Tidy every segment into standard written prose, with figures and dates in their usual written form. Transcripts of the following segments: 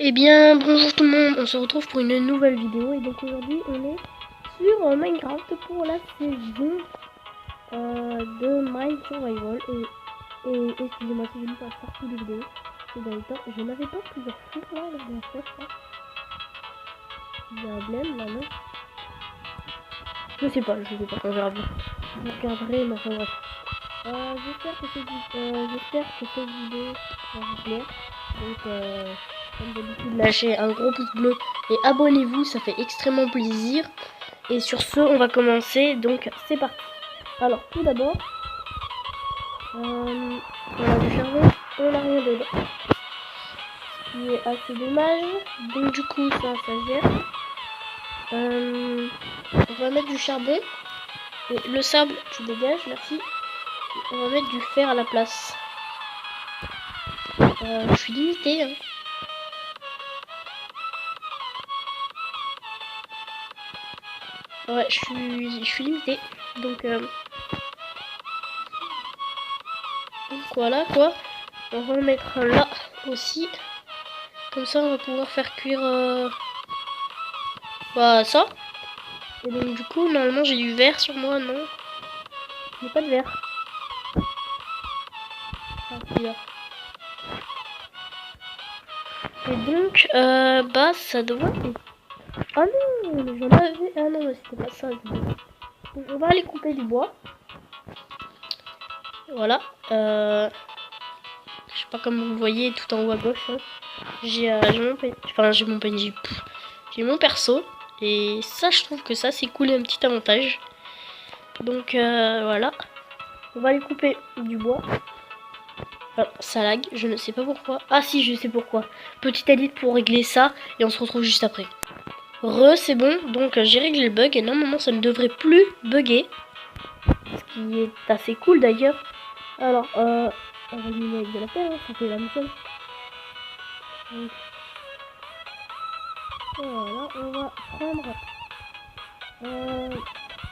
Eh bien, bonjour tout le monde, on se retrouve pour une nouvelle vidéo et donc aujourd'hui on est sur Minecraft pour la saison de Mine Survival et excusez-moi si je ne passe partout les vidéos ces derniers temps, je n'avais pas plusieurs fois là la dernière fois je crois. Il y a un blême là non? Je sais pas, on verra bien. Je regarderai mais enfin bref. J'espère que cette vidéo va vous plaire. Donc comme d'habitude, lâchez un gros pouce bleu et abonnez-vous, ça fait extrêmement plaisir. Et sur ce, on va commencer, donc c'est parti. Alors tout d'abord, on a du charbon, on n'a rien dedans. Ce qui est assez dommage. Donc du coup, ça gère. On va mettre du charbon. Et le sable, tu dégages, merci. Et on va mettre du fer à la place. Je suis limité, hein. Ouais, je suis limité. Donc voilà quoi. On va en mettre là aussi. Comme ça, on va pouvoir faire cuire ça. Et donc du coup, normalement, j'ai du verre sur moi, non? J'ai pas de verre. Ah, celui-là. Et donc, ça doit être... Ah non, mais j'en avais... Ah non, mais c'était pas ça. Donc, on va aller couper du bois. Voilà. Je sais pas comme vous le voyez tout en haut à gauche. Hein. J'ai mon PNJ. J'ai mon perso. Et ça, je trouve que ça, c'est cool et un petit avantage. Donc, voilà. On va aller couper du bois. Alors, ça lag, je ne sais pas pourquoi. Ah si, je sais pourquoi. Petite edit pour régler ça et on se retrouve juste après. C'est bon. Donc, j'ai réglé le bug et normalement, ça ne devrait plus bugger. Ce qui est assez cool d'ailleurs. Alors, on va miner avec de la terre, hein, ça fait la même chose. Donc, voilà, on va prendre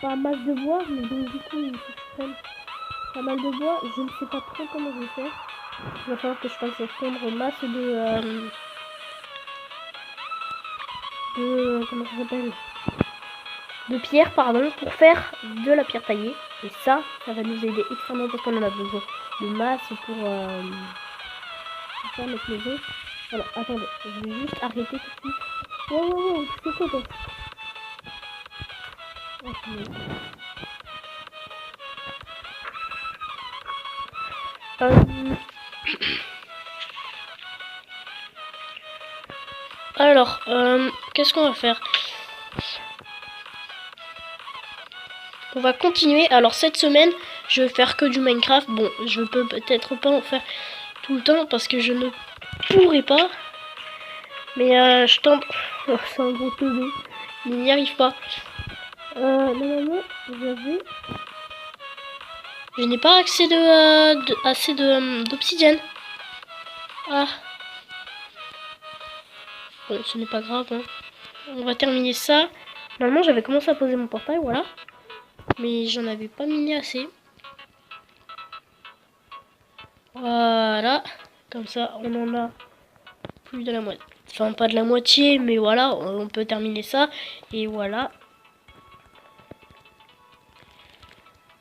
pas mal de bois, mais donc du coup, il faut que je prenne pas mal de bois. Je ne sais pas trop comment je vais faire. Il va falloir que je fasse prendre masse de comment ça s'appelle, de pierre, pardon, pour faire de la pierre taillée. Et ça va nous aider extrêmement parce qu'on en a besoin de masse pour faire notre maison. Alors, attendez, je vais juste arrêter tout de suite. Wow, c'est quoi toi? Alors, qu'est-ce qu'on va faire? On va continuer. Alors, cette semaine, je vais faire que du Minecraft. Bon, je peux peut-être pas en faire tout le temps parce que je ne pourrais pas. Mais je tente. Oh, c'est un gros teubé. Il n'y arrive pas. Normalement, je n'ai pas accès assez d'obsidienne. Ah. Bon, ce n'est pas grave. Hein. On va terminer ça. Normalement, j'avais commencé à poser mon portail, voilà. Mais j'en avais pas miné assez. Voilà. Comme ça, on en a plus de la moitié. Enfin, pas de la moitié, mais voilà, on peut terminer ça. Et voilà.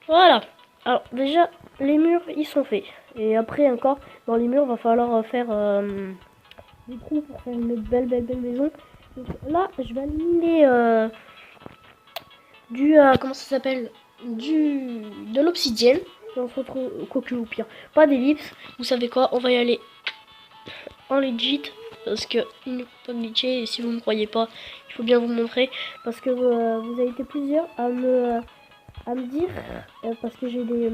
Voilà. Alors, déjà, les murs, ils sont faits. Et après, encore, dans les murs, il va falloir faire des trous pour faire une belle maison. Donc là, je vais aligner comment ça s'appelle, de l'obsidienne. Et on se retrouve au pire. Pas d'ellipse. Vous savez quoi, on va y aller en legit. Parce que il ne faut pas glitcher. Et si vous ne me croyez pas, il faut bien vous montrer. Parce que vous avez été plusieurs à me dire. Parce que j'ai des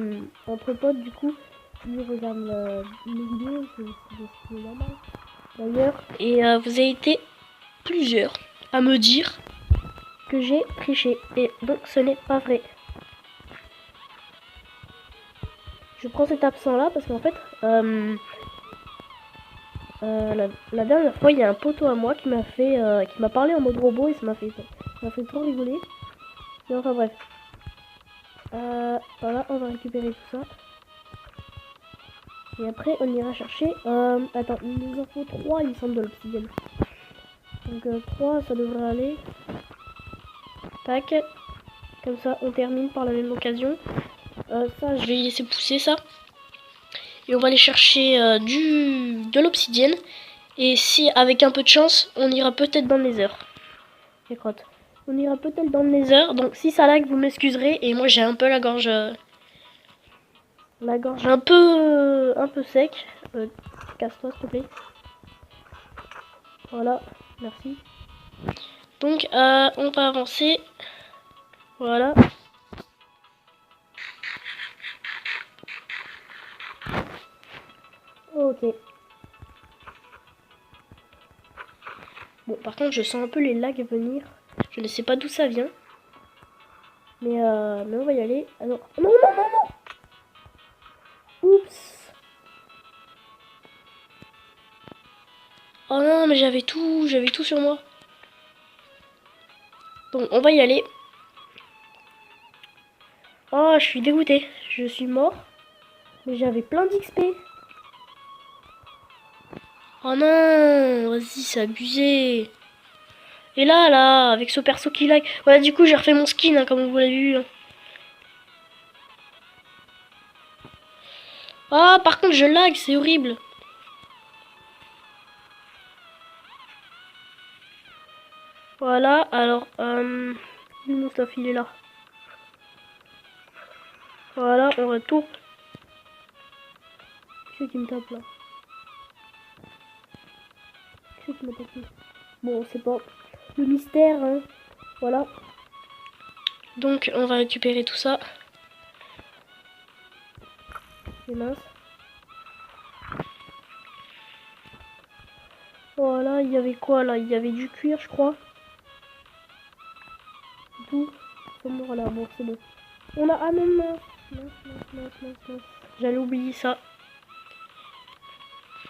entre potes du coup qui regardent les vidéos. C'est normal d'ailleurs. Et vous avez été plusieurs à me dire que j'ai triché. Et donc ce n'est pas vrai. Je prends cet absent là parce qu'en fait la dernière fois il y a un poteau à moi qui m'a fait qui m'a parlé en mode robot et ça m'a fait trop rigoler. Mais enfin bref. Voilà, on va récupérer tout ça. Et après, on ira chercher... attends, il nous en faut 3, il me semble, de l'obsidienne. Donc 3, ça devrait aller. Tac. Comme ça, on termine par la même occasion. Ça, je vais laisser pousser ça. Et on va aller chercher de l'obsidienne. Et si, avec un peu de chance, on ira peut-être dans le nether. Les crottes. On ira peut-être dans le nether. Donc si ça lag, vous m'excuserez. Et moi, j'ai un peu la gorge un peu sec. Casse-toi, s'il te plaît. Voilà, merci. Donc, on va avancer. Voilà. Ok. Bon, par contre, je sens un peu les lags venir. Je ne sais pas d'où ça vient. Mais on va y aller. Ah non, non, non, non, non. Oups. Oh non, mais j'avais tout sur moi. Bon, on va y aller. Oh, je suis dégoûté. Je suis mort. Mais j'avais plein d'XP. Oh non, vas-y, c'est abusé. Et là, avec ce perso qui lag. Voilà, du coup, j'ai refait mon skin, hein, comme vous l'avez vu. Hein. Ah, par contre, je lag, c'est horrible. Voilà, alors, mon stuff, il est là. Voilà, on retourne. Qui c'est qui me tape là? Qui c'est qui m'a tapé? Bon, c'est pas le mystère, hein. Voilà. Donc, on va récupérer tout ça. C'est mince. Voilà, il y avait quoi là? Il y avait du cuir, je crois. Tout. Voilà, bon, c'est bon. On a... Ah non, non. Non. J'allais oublier ça.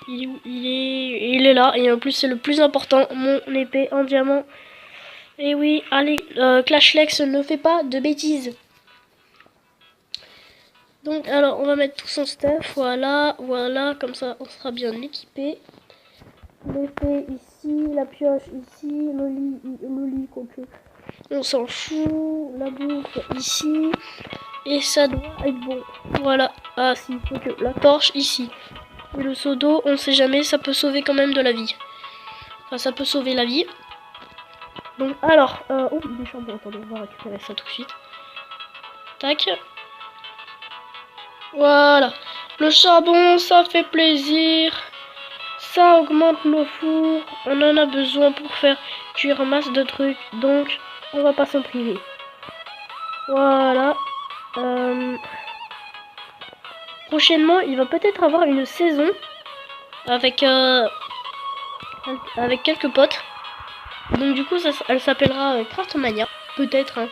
Il est où? Il est là. Et en plus, c'est le plus important. Mon épée en diamant. Et oui, allez, Clashlex ne fait pas de bêtises. Donc, alors, on va mettre tout son stuff. Voilà, voilà. Comme ça, on sera bien équipé. L'épée ici, la pioche ici, le lit, quoique. On s'en fout. La bouffe ici. Et ça doit être bon. Voilà. Ah si, ok. La torche ici. Et le seau d'eau, on sait jamais, ça peut sauver quand même de la vie. Enfin, ça peut sauver la vie. Donc, alors, oh, des chambres. Attendez, on va récupérer ça tout de suite. Tac. Voilà. Le charbon, ça fait plaisir. Ça augmente nos fours. On en a besoin pour faire cuire masse de trucs. Donc, on va pas s'en priver. Voilà. Prochainement, il va peut-être avoir une saison avec quelques potes. Donc du coup, elle s'appellera Craftmania. Peut-être. Hein.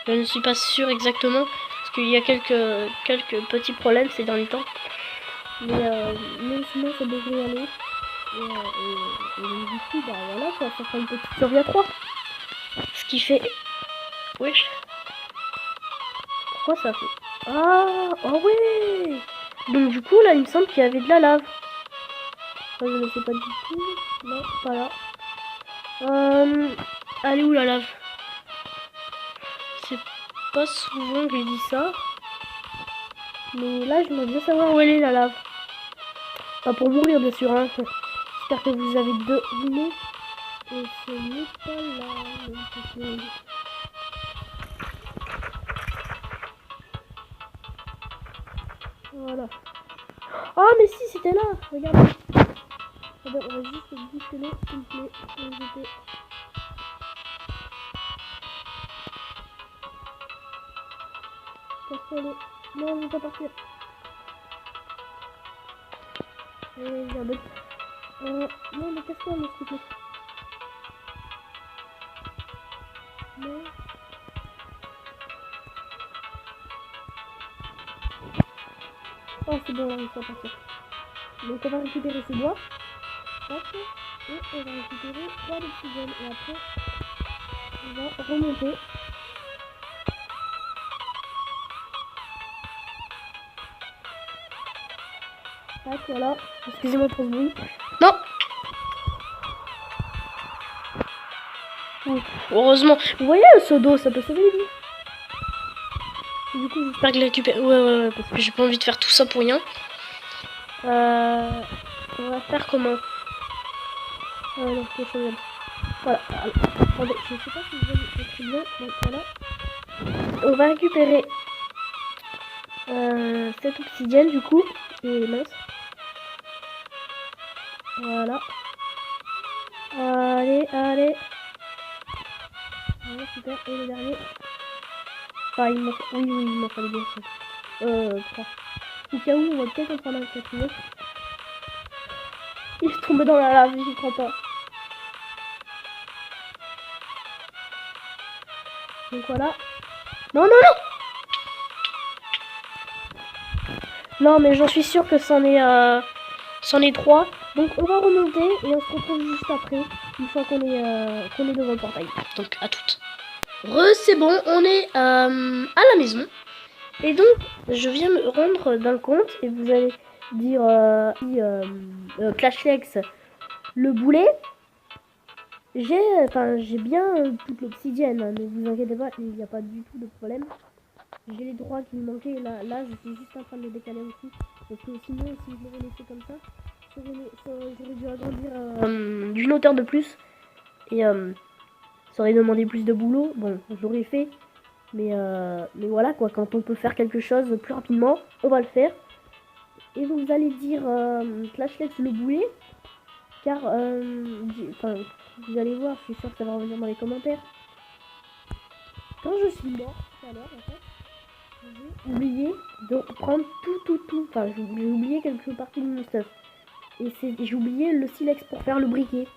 Je ne suis pas sûre exactement. Parce qu'il y a quelques petits problèmes ces derniers temps. Mais sinon, ça devrait aller. Et du coup, bah voilà, ça fera une petite survie à 3. Ce qui fait... Wesh. Pourquoi ça fait... Ah, oh ouais. Donc du coup, là, il me semble qu'il y avait de la lave. Enfin, je ne sais pas du tout. Non, pas là. Elle est où la lave? C'est pas souvent que je dis ça. Mais là, j'aimerais bien savoir où elle est la lave. Pas pour mourir, bien sûr. Hein. J'espère que vous avez deviné. Et ce n'est pas là. Voilà. Ah, mais si, c'était là. Regardez. On va juste bousculer, s'il vous plaît. Non, on ne va pas partir. J'ai un bug. Non, mais casse-toi, s'il te plaît. Non. Oh, c'est bon, on va partir. Donc, on va récupérer ce bois. Hop. Et on va récupérer 3 d'oxygène. Et après, on va remonter. Tac, voilà. Excusez-moi pour ce bruit. Non. Heureusement. Vous voyez le seau d'eau, ça peut sauver les vies. Du coup, j'espère que je récupère. Ouais, parce que j'ai pas envie de faire tout ça pour rien. On va faire comment? Non, c'est chaud. Voilà. Attendez, je sais pas si vous voyez très bien. Donc voilà. On va récupérer cette obsidienne du coup. Et mince. Voilà. Allez. Voilà, super. Et le dernier. Enfin, il m'en fallait bien ça. 3. Au cas où, on va peut-être en prendre un quatrième. Il est tombé dans la lave, j'y crois pas. Donc voilà. Non. Non, mais j'en suis sûr que c'en est 3. Donc on va remonter et on se retrouve juste après, une fois qu'on est devant le portail. Donc à toutes. C'est bon, on est à la maison. Et donc, je viens me rendre d'un compte et vous allez dire Clashlex le boulet. J'ai bien toute l'obsidienne, hein, ne vous inquiétez pas, il n'y a pas du tout de problème. J'ai les droits qui me manquaient, là je suis juste en train de les décaler aussi. Parce que sinon, si je l'aurais laissé comme ça, j'aurais dû agrandir d'une hauteur de plus. Et ça aurait demandé plus de boulot. Bon, je l'aurais fait. Mais voilà quoi, quand on peut faire quelque chose plus rapidement, on va le faire. Et vous allez dire Clashlex le boulet. Car, vous allez voir, je suis sûr que ça va revenir dans les commentaires. Quand je suis mort, tout à l'heure, en fait, j'ai oublié de prendre tout. Enfin, j'ai oublié quelques parties de mon stuff. Et j'ai oublié le silex pour faire le briquet.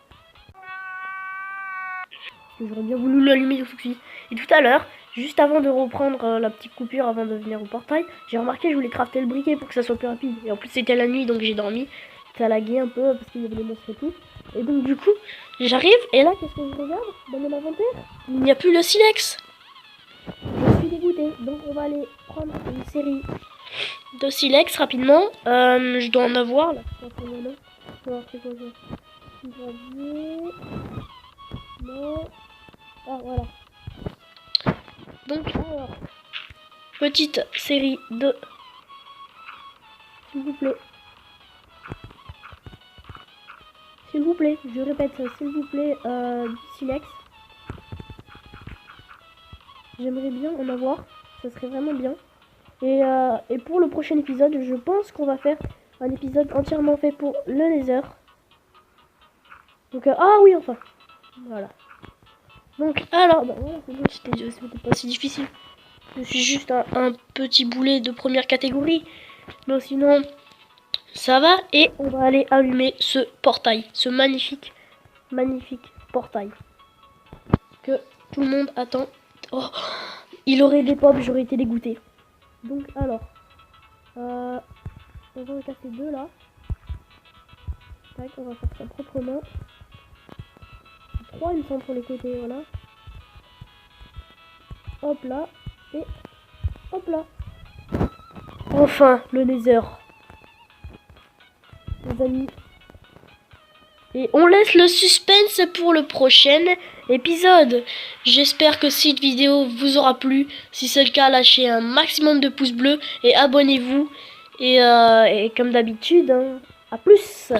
J'aurais bien voulu l'allumer tout de suite. Et tout à l'heure, juste avant de reprendre la petite coupure, avant de venir au portail, j'ai remarqué que je voulais crafter le briquet pour que ça soit plus rapide. Et en plus, c'était la nuit, donc j'ai dormi. Ça laguait un peu parce qu'il y avait des monstres et tout. Et donc, du coup, j'arrive et là, qu'est-ce que je regarde dans mon inventaire? Il n'y a plus le silex. Je suis dégoûtée. Donc, on va aller prendre une série de silex rapidement. Je dois en avoir là. Alors, c'est quoi ça? Gravier. Non. Ah, voilà. Donc, alors, petite série de... S'il vous plaît, je répète, s'il vous plaît, du silex. J'aimerais bien en avoir, ça serait vraiment bien. Et pour le prochain épisode, je pense qu'on va faire un épisode entièrement fait pour le Nether. Donc, ah oui, enfin, voilà. Donc, alors, bah, voilà, c'était pas si difficile. Je suis juste un petit boulet de première catégorie. Mais sinon, ça va. Et on va aller allumer ce portail. Ce magnifique portail. Que tout le monde attend. Oh, il aurait des pops, j'aurais été dégoûté. Donc, alors. On va en casser 2 là. Tac, on va faire ça proprement. 3 il me semble pour les côtés, voilà. Hop là. Et hop là. Enfin, le Nether. Les amis. Et on laisse le suspense pour le prochain épisode. J'espère que cette vidéo vous aura plu. Si c'est le cas, lâchez un maximum de pouces bleus et abonnez-vous. Et comme d'habitude, hein, à plus.